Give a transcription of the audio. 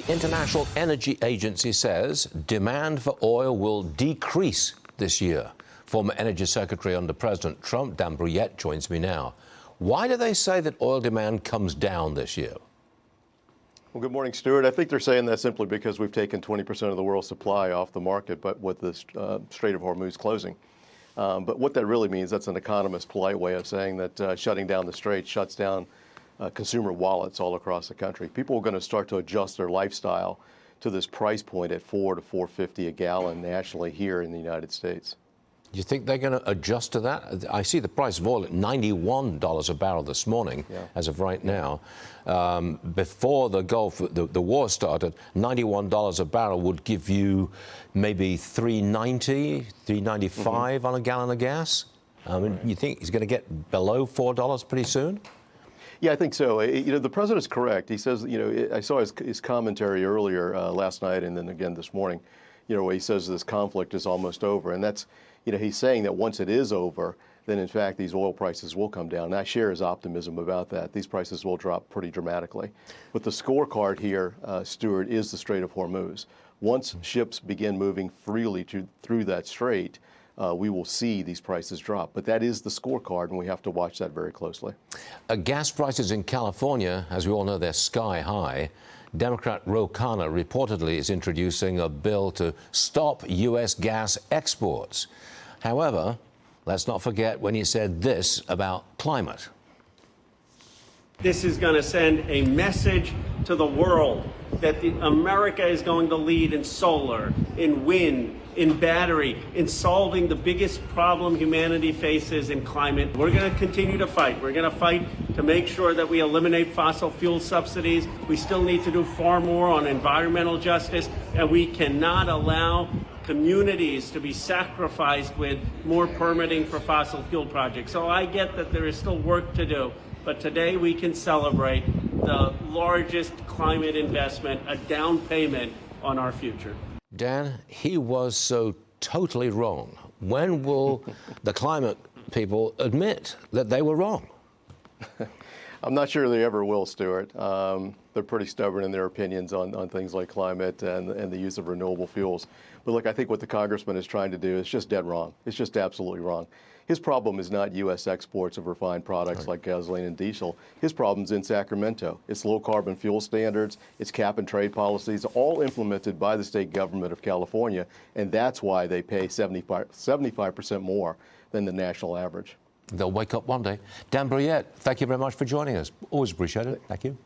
International Energy Agency says demand for oil will decrease this year. Former Energy Secretary under President Trump, Dan Brouillette, joins me now. Why do they say that oil demand comes down this year? Well, good morning, Stuart. I think they're saying that simply because we've taken 20% of the world's supply off the market, but with the Strait of Hormuz closing. But what that really means, that's an economist's polite way of saying that shutting down the strait shuts down consumer wallets all across the country. People are going to start to adjust their lifestyle to this price point at $4 to $4.50 a gallon nationally here in the United States. Do you think they're going to adjust to that? I see the price of oil at $91 a barrel this morning, as of right now. Before the war started, $91 a barrel would give you maybe $3.90, $3.95 on a gallon of gas. I mean, you think he's going to get below $4 pretty soon? Yeah, I think so. The president's correct. He says, I saw his commentary earlier last night and then again this morning, where he says this conflict is almost over. And that's, he's saying that once it is over, then in fact these oil prices will come down. And I share his optimism about that. These prices will drop pretty dramatically. But the scorecard here, Stuart, is the Strait of Hormuz. Once ships begin moving freely through that strait, we will see these prices drop. But that is the scorecard, and we have to watch that very closely. Gas prices in California, as we all know, they're sky high. Democrat Ro Khanna reportedly is introducing a bill to stop U.S. gas exports. However, let's not forget when he said this about climate. This is going to send a message to the world that America is going to lead in solar, in wind, in battery, in solving the biggest problem humanity faces in climate. We're going to continue to fight. We're going to fight to make sure that we eliminate fossil fuel subsidies. We still need to do far more on environmental justice, and we cannot allow communities to be sacrificed with more permitting for fossil fuel projects. So I get that there is still work to do, but today we can celebrate the largest climate investment, a down payment on our future. Dan, he was so totally wrong. When will the climate people admit that they were wrong? I'm not sure they ever will, Stuart. They're pretty stubborn in their opinions on things like climate and the use of renewable fuels. But look, I think what the congressman is trying to do is just dead wrong. It's just absolutely wrong. His problem is not U.S. exports of refined products like gasoline and diesel. His problem's in Sacramento. It's low carbon fuel standards, it's cap and trade policies, all implemented by the state government of California, and that's why they pay 75% more than the national average. They'll wake up one day. Dan Brouillette, thank you very much for joining us. Always appreciate it. Thank you.